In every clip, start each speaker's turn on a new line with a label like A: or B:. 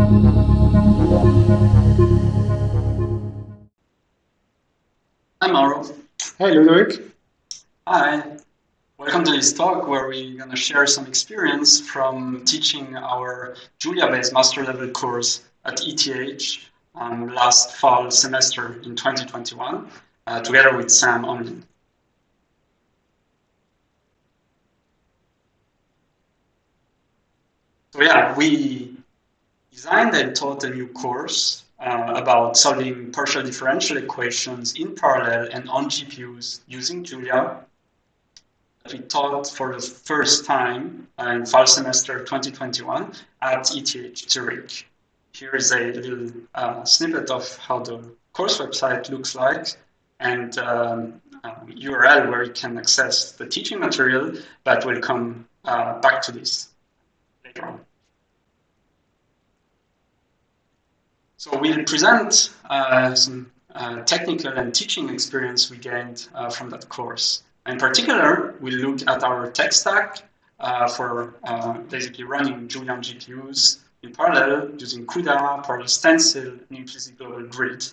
A: Hi, Mauro.
B: Hi, Ludovic.
A: Hi. Welcome to this talk where we're going to share some experience from teaching our Julia-based master level course at ETH last fall semester in 2021, together with Sam Omlin. So yeah, we designed and taught a new course about solving partial differential equations in parallel and on GPUs using Julia. We taught for the first time in fall semester 2021 at ETH Zurich. Here is a little snippet of how the course website looks like and URL where you can access the teaching material, but we'll come back to this later on. So we'll present some technical and teaching experience we gained from that course. In particular, we'll look at our tech stack for basically running Julia on GPUs in parallel using CUDA, ParallelStencils, and ImplictGlobalGrid.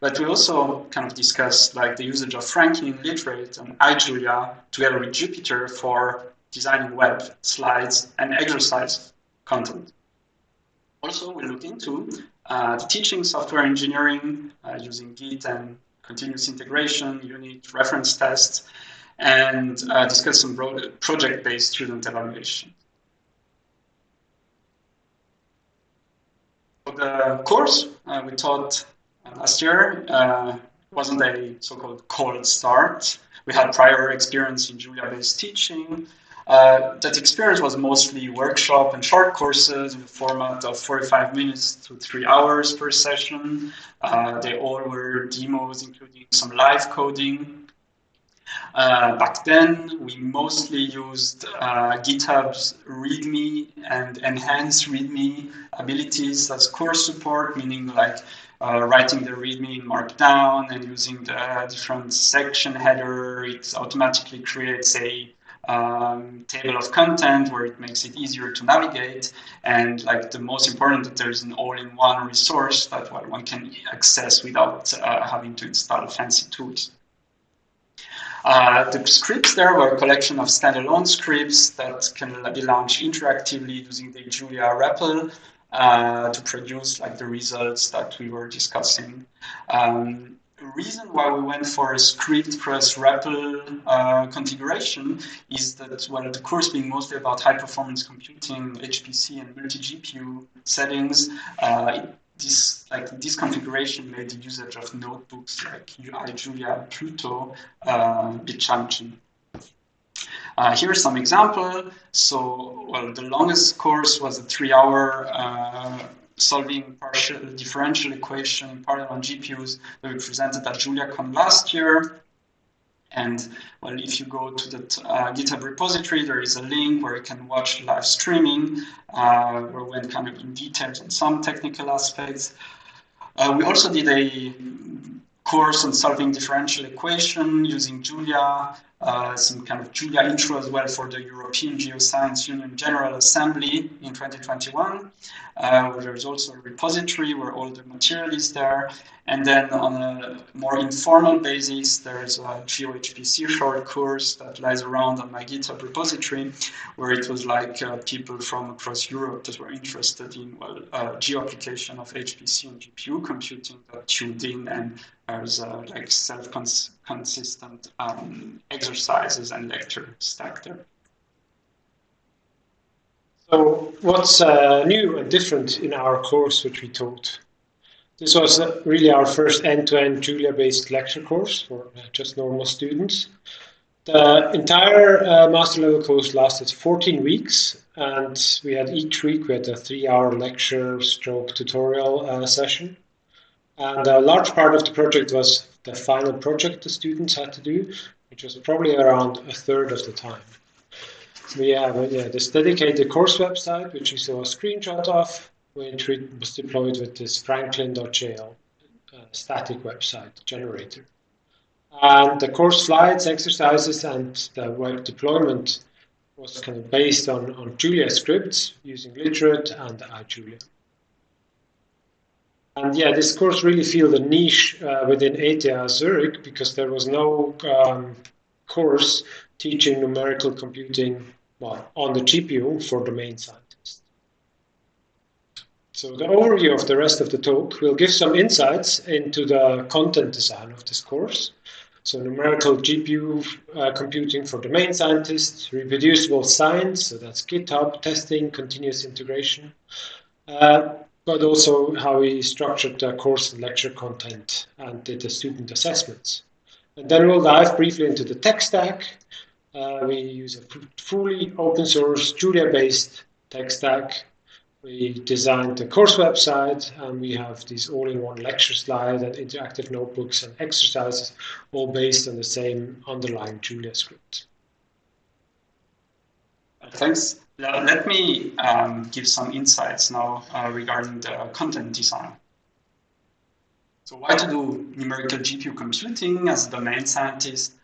A: But we also kind of discuss like the usage of Franklin, Literate, and IJulia together with Jupyter for designing web, slides, and exercise content. Also, we'll look into the teaching software engineering using Git and continuous integration, unit reference tests, and discuss some project-based student evaluation. So the course we taught last year wasn't a so-called cold start. We had prior experience in Julia-based teaching. That experience was mostly workshop and short courses in the format of 45 minutes to 3 hours per session. They all were demos, including some live coding. Back then, we mostly used GitHub's README and enhanced README abilities as course support, meaning like writing the README in Markdown and using the different section header. It automatically creates a table of content where it makes it easier to navigate, and like the most important, that there's an all-in-one resource that one can access without having to install fancy tools. The scripts there were a collection of standalone scripts that can be launched interactively using the Julia REPL to produce like the results that we were discussing. The reason why we went for a script plus REPL configuration is that, well, the course being mostly about high-performance computing, HPC, and multi-GPU settings, this configuration made the usage of notebooks like IJulia and Pluto a bit challenging. Here's some example. So, well, the longest course was a 3-hour solving partial differential equation in parallel on GPUs that we presented at JuliaCon last year. And well, if you go to that GitHub repository, there is a link where you can watch live streaming, where we went kind of in details on some technical aspects. We also did a course on solving differential equation using Julia, some kind of Julia intro as well for the European Geoscience Union General Assembly in 2021. There's also a repository where all the material is there. And then on a more informal basis, there's a GeoHPC short course that lies around on my GitHub repository, where it was like people from across Europe that were interested in, well, geo application of HPC and GPU computing that tuned in, and there's like self-consistent exercises and lecture stack there.
B: So what's new and different in our course which we taught? This was really our first end-to-end Julia-based lecture course for just normal students. The entire master level course lasted 14 weeks, and we had each week we had a 3-hour lecture stroke tutorial session. And a large part of the project was the final project the students had to do, which was probably around a third of the time. We have this dedicated course website, which you saw a screenshot of, which was deployed with this Franklin.jl static website generator. And the course slides, exercises, and the web deployment was kind of based on Julia scripts using Literate and IJulia. And yeah, this course really filled a niche within ETH Zurich because there was no course teaching numerical computing, well, on the GPU for domain scientists. So the overview of the rest of the talk will give some insights into the content design of this course. So numerical GPU computing for domain scientists, reproducible science, so that's GitHub, testing, continuous integration, but also how we structured the course and lecture content and did the student assessments. And then we'll dive briefly into the tech stack. We use a fully open source Julia-based tech stack. We designed the course website, and we have these all-in-one lecture slides and interactive notebooks and exercises, all based on the same underlying Julia script.
A: Thanks. Let me give some insights now regarding the content design. So why to do numerical GPU computing as a domain scientist?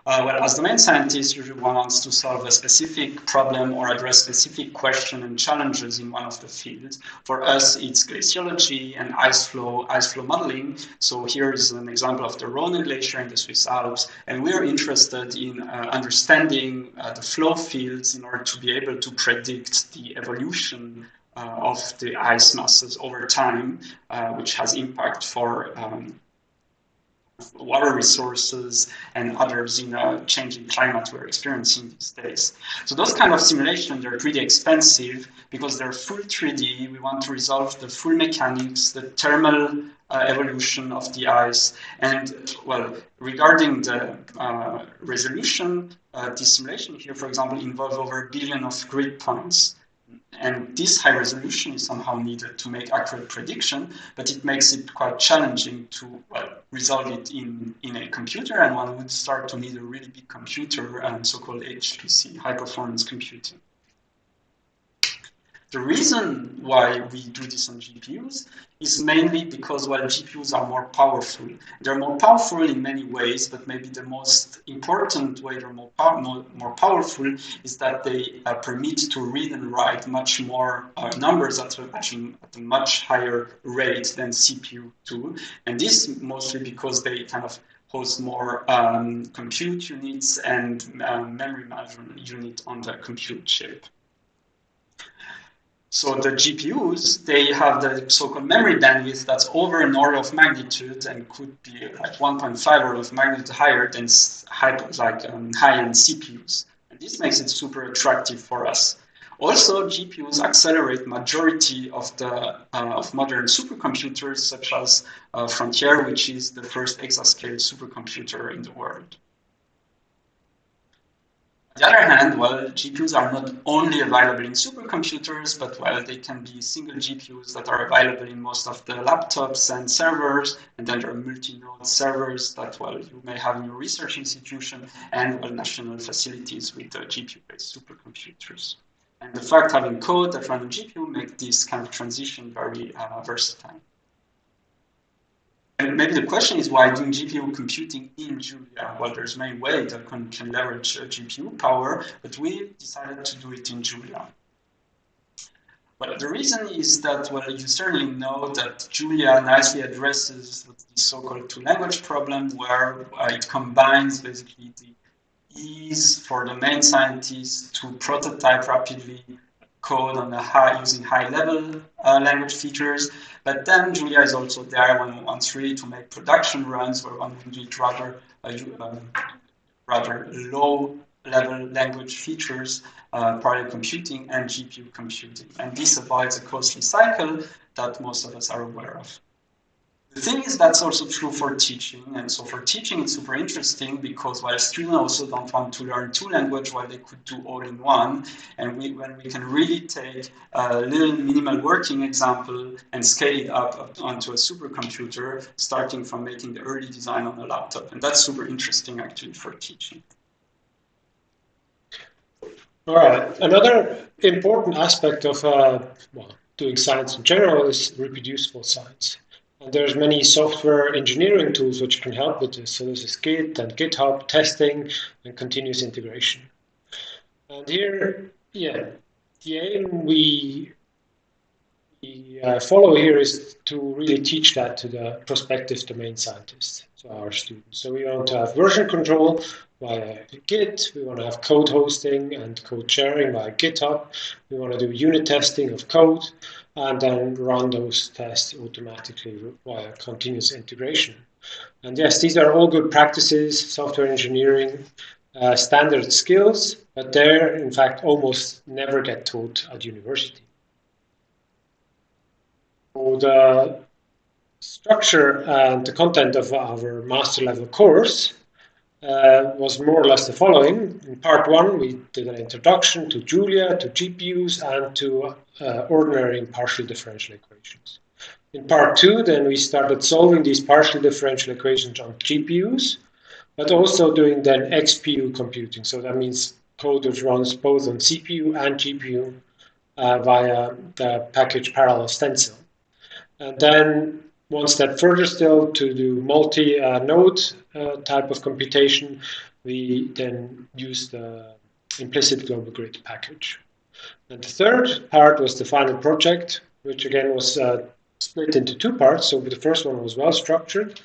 A: Well, as domain scientists, usually one wants to solve a specific problem or address specific question and challenges in one of the fields. For us, it's glaciology and ice flow modeling. So here is an example of the Rhone Glacier in the Swiss Alps, and we're interested in understanding the flow fields in order to be able to predict the evolution of the ice masses over time, which has impact for water resources and others in a changing climate we're experiencing these days. So those kind of simulations are pretty expensive because they're full 3D. We want to resolve the full mechanics, the thermal evolution of the ice. And well, regarding the resolution, this simulation here, for example, involves over 1 billion of grid points. And this high resolution is somehow needed to make accurate prediction, but it makes it quite challenging to resolve it in a computer, and one would start to need a really big computer and so-called HPC, high performance computing. The reason why we do this on GPUs is mainly because, well, GPUs are more powerful. They're more powerful in many ways, but maybe the most important way they're more powerful is that they permit to read and write much more numbers at a much higher rate than CPU do. And this mostly because they kind of host more compute units and memory management unit on the compute chip. So the GPUs, they have the so-called memory bandwidth that's over an order of magnitude and could be like 1.5 order of magnitude higher than high-end CPUs. And this makes it super attractive for us. Also, GPUs accelerate majority of the of modern supercomputers, such as Frontier, which is the first exascale supercomputer in the world. On the other hand, well, GPUs are not only available in supercomputers, but well, they can be single GPUs that are available in most of the laptops and servers, and then there are multi-node servers that, well, you may have in your research institution and, well, national facilities with the GPU-based supercomputers. And the fact having code that run on GPU make this kind of transition very versatile. And maybe the question is, why doing GPU computing in Julia? Well, there's many ways that can leverage GPU power, but we decided to do it in Julia. Well, the reason is that, well, you certainly know that Julia nicely addresses the so-called two-language problem, where it combines basically the ease for the main scientists to prototype rapidly code on using high-level language features, but then Julia is also there when one wants really to make production runs where one would need rather low-level language features, parallel computing and GPU computing, and this avoids a costly cycle that most of us are aware of. The thing is, that's also true for teaching, and so for teaching it's super interesting because while students also don't want to learn two languages while they could do all in one, and when we can really take a little minimal working example and scale it up onto a supercomputer, starting from making the early design on a laptop, and that's super interesting actually for teaching.
B: All right, another important aspect of doing science in general is reproducible science. And there's many software engineering tools which can help with this. So this is Git and GitHub, testing, and continuous integration. And here, yeah, the aim we follow here is to really teach that to the prospective domain scientists, so our students. So we want to have version control via Git, we want to have code hosting and code sharing via GitHub, we want to do unit testing of code, and then run those tests automatically via continuous integration. And yes, these are all good practices, software engineering, standard skills, but they're in fact almost never get taught at university. So the structure and the content of our master level course was more or less the following. In part 1, we did an introduction to Julia, to GPUs, and to ordinary and partial differential equations. In part 2, then we started solving these partial differential equations on GPUs, but also doing then XPU computing. So that means code which runs both on CPU and GPU via the package ParallelStencil. And then one step further still, to do multi-node type of computation, we then use the implicit global grid package. And the third part was the final project, which again was split into 2 parts. So the first one was well structured,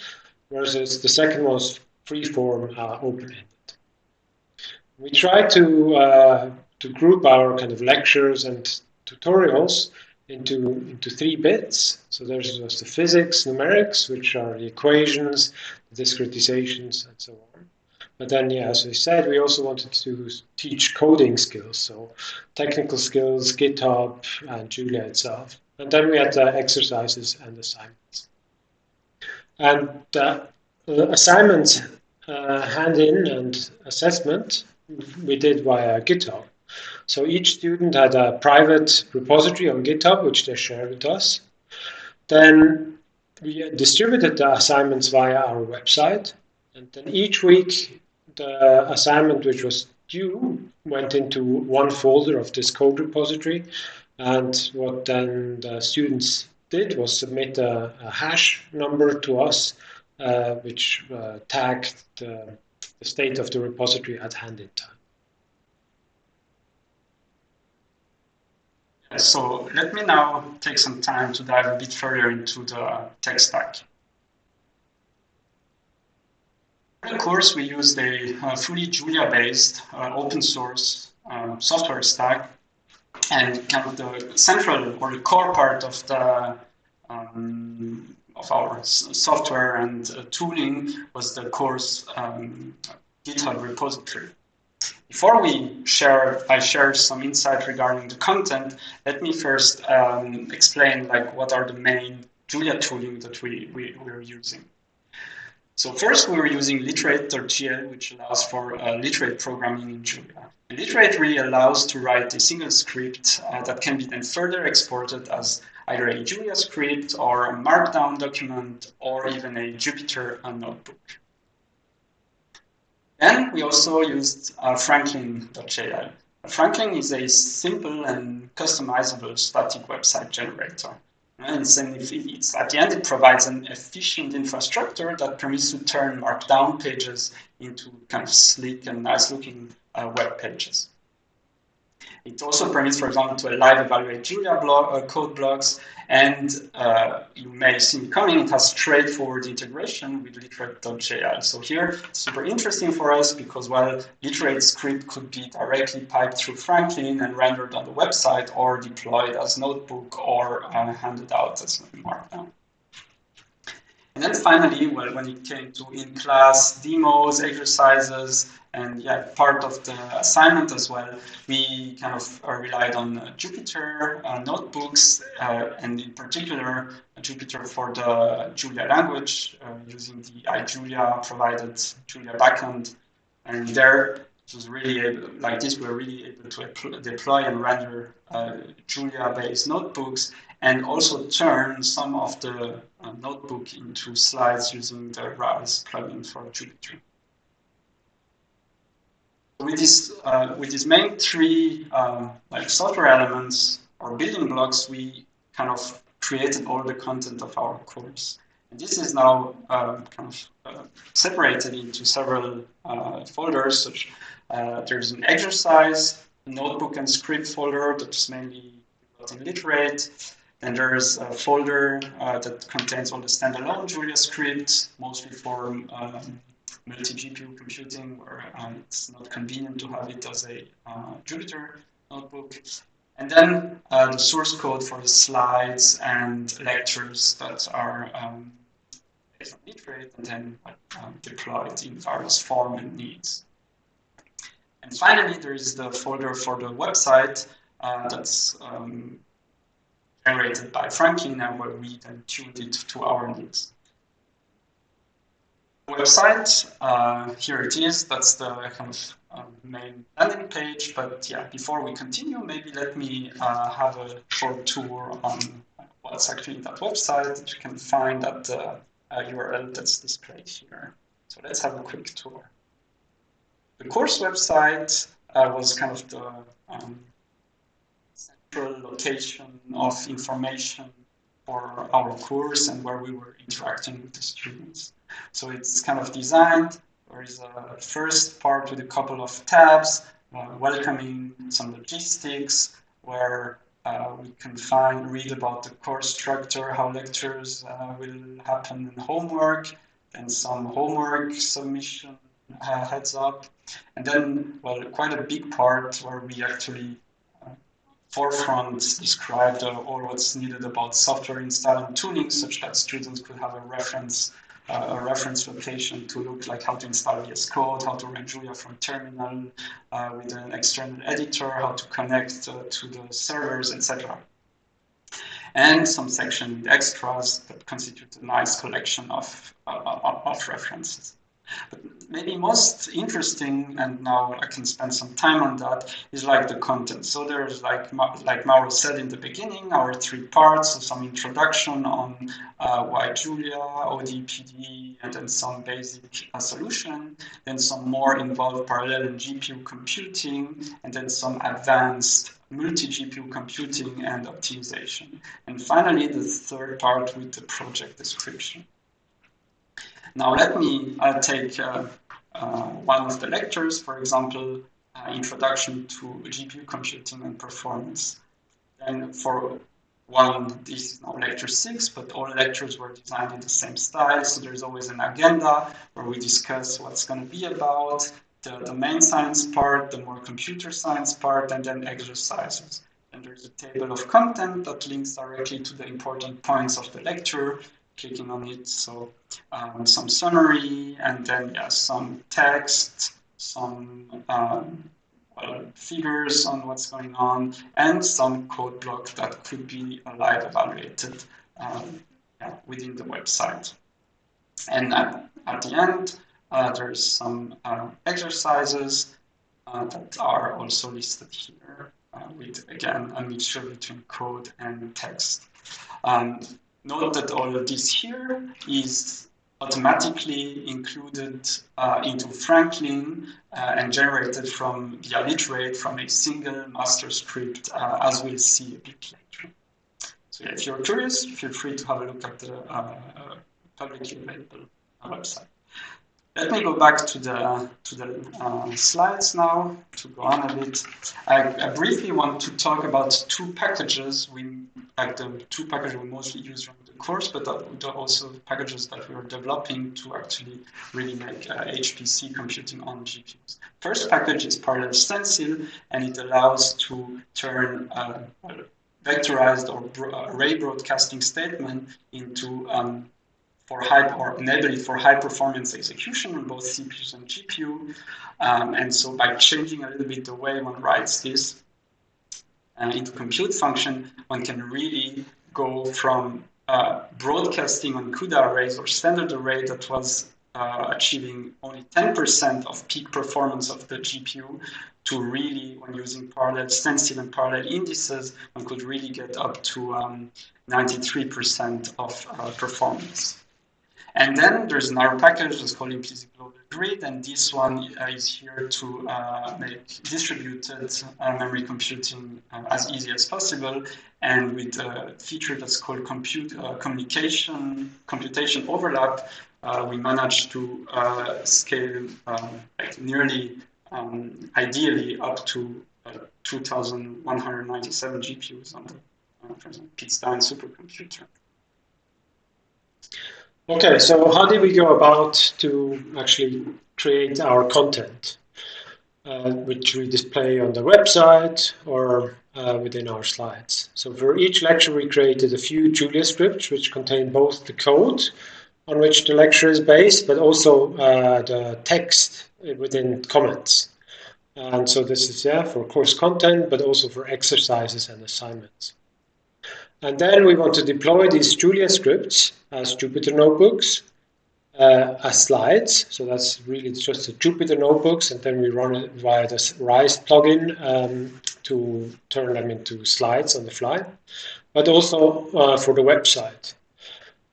B: versus the second was free-form, open-ended. We tried to group our kind of lectures and tutorials into 3 bits. So there's the physics, numerics, which are the equations, the discretizations, and so on. But then, yeah, as I said, we also wanted to teach coding skills, so technical skills, GitHub, and Julia itself. And then we had exercises and assignments. And assignments, hand-in and assessment, we did via GitHub. So each student had a private repository on GitHub, which they shared with us. Then we distributed the assignments via our website. And then each week, the assignment which was due went into one folder of this code repository. And what then the students did was submit a hash number to us, which tagged the state of the repository at hand-in time.
A: So let me now take some time to dive a bit further into the tech stack. For the course, we used a fully Julia-based open source software stack, and kind of the central or the core part of the of our software and tooling was the course GitHub repository. Before I share some insight regarding the content, let me first explain what are the main Julia tooling that we're using. So first, we were using Literate.jl, which allows for literate programming in Julia. And Literate really allows to write a single script that can be then further exported as either a Julia script or a Markdown document or even a Jupyter notebook. Then we also used Franklin.jl. Franklin is a simple and customizable static website generator. And at the end, it provides an efficient infrastructure that permits to turn Markdown pages into kind of sleek and nice-looking web pages. It also permits, for example, to live evaluate Julia code blogs, and you may see coming, it has straightforward integration with Literate.jl. So here, it's super interesting for us because, well, Literate script could be directly piped through Franklin and rendered on the website or deployed as notebook or handed out as Markdown. And then finally, well, when it came to in-class demos, exercises, and yeah, part of the assignment as well, we kind of relied on Jupyter notebooks, and in particular, Jupyter for the Julia language, using the IJulia provided Julia backend. And there, it was really able, like this, we were really able to deploy and render Julia-based notebooks, and also turn some of the notebook into slides using the Räss plugin for Jupyter. With these main 3 software elements or building blocks, we kind of created all the content of our course. And this is now separated into several folders. Such there's an exercise, a notebook and script folder that's mainly in Literate. Then there's a folder that contains all the standalone Julia scripts, mostly for multi-GPU computing, where it's not convenient to have it as a Jupyter notebook. And then the source code for the slides and lectures that are based on Literate and then deployed in various form and needs. And finally, there is the folder for the website that's generated by Franklin, and where we then tuned it to our needs. Website, here it is. That's the kind of main landing page. But yeah, before we continue, maybe let me have a short tour on what's actually that website that you can find at the URL that's displayed here. So let's have a quick tour. The course website was kind of the central location of information for our course and where we were interacting with the students. So it's kind of designed. There is a first part with a couple of tabs, welcoming some logistics, where we can read about the course structure, how lectures will happen, and homework, and some homework submission heads up. And then, well, quite a big part where we actually forefront described all what's needed about software install and tuning, such that students could have a reference location to look like how to install VS Code, how to run Julia from terminal with an external editor, how to connect to the servers, etc. And some section with extras that constitute a nice collection of references. But maybe most interesting, and now I can spend some time on that, is like the content. So there's, like Mauro said in the beginning, our 3 parts, so some introduction on why Julia, OD, PDE, and then some basic solution, then some more involved parallel and GPU computing, and then some advanced multi-GPU computing and optimization. And finally, the 3rd part with the project description. Now let me take one of the lectures, for example, Introduction to GPU Computing and Performance. And for one, this is now lecture 6, but all lectures were designed in the same style. So there's always an agenda where we discuss what's going to be about, the main science part, the more computer science part, and then exercises. And there's a table of content that links directly to the important points of the lecture. Clicking on it, so some summary, and then some text, some figures on what's going on, and some code block that could be live evaluated within the website. And at the end, there's some exercises that are also listed here with, again, a mixture between code and text. Note that all of this here is automatically included into Franklin and generated via Literate from a single master script, as we'll see a bit later. So if you're curious, feel free to have a look at the publicly available website. Let me go back to the slides now to go on a bit. I briefly want to talk about 2 packages. The 2 packages we mostly use from the course, but also packages that we are developing to actually really make HPC computing on GPUs. First package is ParallelStencil, and it allows to turn vectorized or array broadcasting statement into enable it for high performance execution on both CPUs and GPU. And so by changing a little bit the way one writes this into compute function, one can really go from broadcasting on CUDA arrays or standard array that was achieving only 10% of peak performance of the GPU to really, when using ParallelStencil and parallel indices, one could really get up to 93% of performance. And then there's another package that's called ImplictGlobalGrid, and this one is here to make distributed memory computing as easy as possible. And with a feature that's called computation overlap, we managed to scale nearly, ideally, up to 2,197 GPUs on the Pitstein supercomputer.
B: Okay, so how did we go about to actually create our content, which we display on the website or within our slides? So for each lecture, we created a few Julia scripts, which contain both the code on which the lecture is based, but also the text within comments. And so this is for course content, but also for exercises and assignments. And then we want to deploy these Julia scripts as Jupyter notebooks, as slides. So that's really just the Jupyter notebooks, and then we run it via this Räss plugin to turn them into slides on the fly, but also for the website.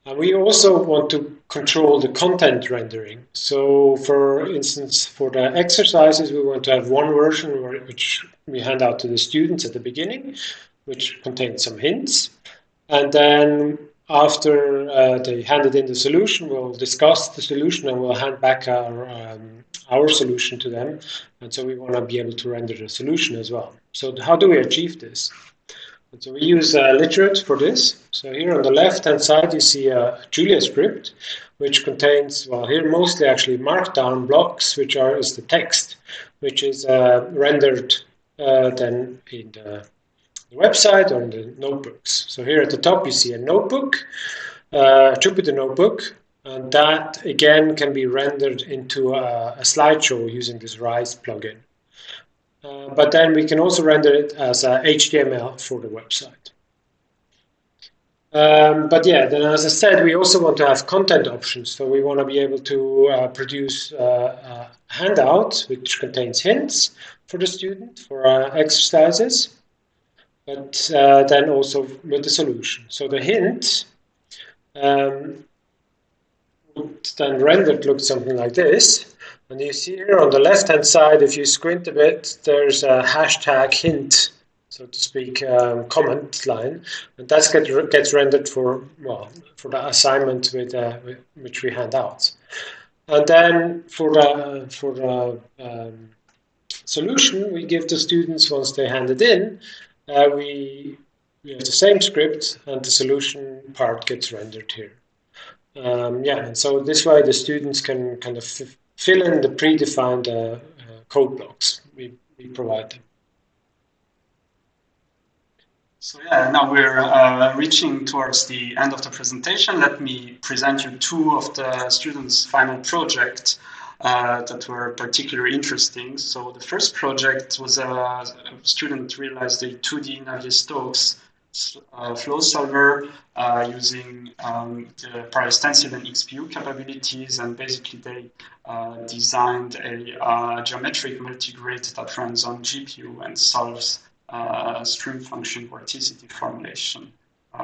B: And we also want to control the content rendering. So for instance, for the exercises, we want to have one version which we hand out to the students at the beginning, which contains some hints. And then after they handed in the solution, we'll discuss the solution and we'll hand back our solution to them. And so we want to be able to render the solution as well. So how do we achieve this? And so we use Literate for this. So here on the left-hand side, you see a Julia script, which contains, well, here mostly actually markdown blocks, which is the text, which is rendered then in the website or in the notebooks. So here at the top, you see a notebook, Jupyter notebook, and that again can be rendered into a slideshow using this Räss plugin. But then we can also render it as HTML for the website. But yeah, then as I said, we also want to have content options. So we want to be able to produce a handout which contains hints for the student for exercises, but then also with the solution. So the hint would then rendered look something like this. And you see here on the left-hand side, if you squint a bit, there's a hashtag hint, so to speak, comment line, and that gets rendered for the assignment with which we hand out. And then for the solution we give to students once they hand it in, we have the same script, and the solution part gets rendered here. And so this way the students can kind of fill in the predefined code blocks we provide them.
A: So yeah, now we're reaching towards the end of the presentation. Let me present you two of the students' final projects that were particularly interesting. So the first project was a student realized a 2D Navier-Stokes flow solver using the ParallelStencil and XPU capabilities, and basically they designed a geometric multi-grid that runs on GPU and solves stream function vorticity formulation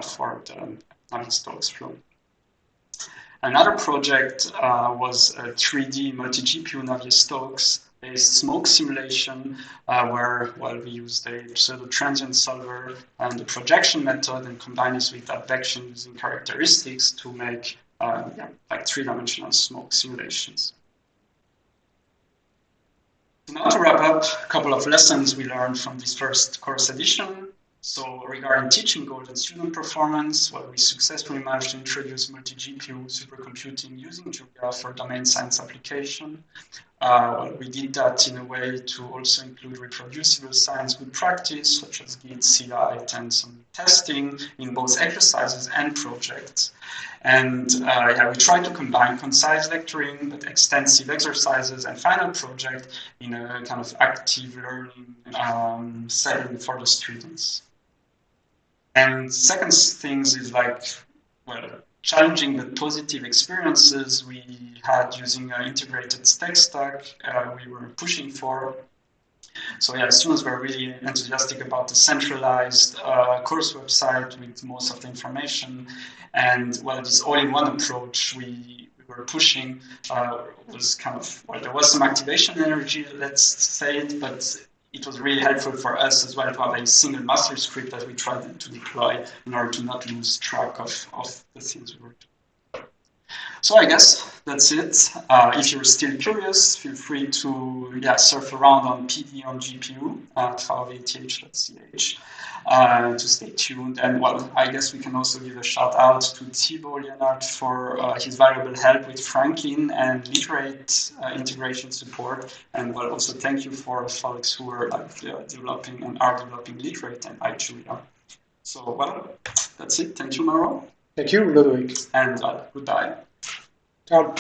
A: for the Navier-Stokes flow. Another project was a 3D multi-GPU Navier-Stokes based smoke simulation where we used a pseudo-transient solver and the projection method and combine this with advection using characteristics to make like three-dimensional smoke simulations. So now to wrap up, a couple of lessons we learned from this first course edition. So regarding teaching goals and student performance, we successfully managed to introduce multi-GPU supercomputing using Julia for domain science application. We did that in a way to also include reproducible science good practice, such as Git, CI, and some testing in both exercises and projects. And we try to combine concise lecturing, but extensive exercises and final project in a kind of active learning setting for the students. And second things is challenging the positive experiences we had using an integrated tech stack we were pushing for. So yeah, the students were really enthusiastic about the centralized course website with most of the information. And this all-in-one approach we were pushing was kind of, there was some activation energy, let's say it, but it was really helpful for us as well to have a single master script that we tried to deploy in order to not lose track of the things we were doing. So I guess that's it. If you're still curious, feel free to surf around on PD on GPU at ETH.Zurich to stay tuned. And well, I guess we can also give a shout out to Thibault Leonard for his valuable help with Franklin and Literate integration support. And well, also thank you for folks who are developing and are developing Literate and IJulia. So well, that's it. Thank you, Maro.
B: Thank you, Ludovic.
A: And goodbye.
B: Ciao.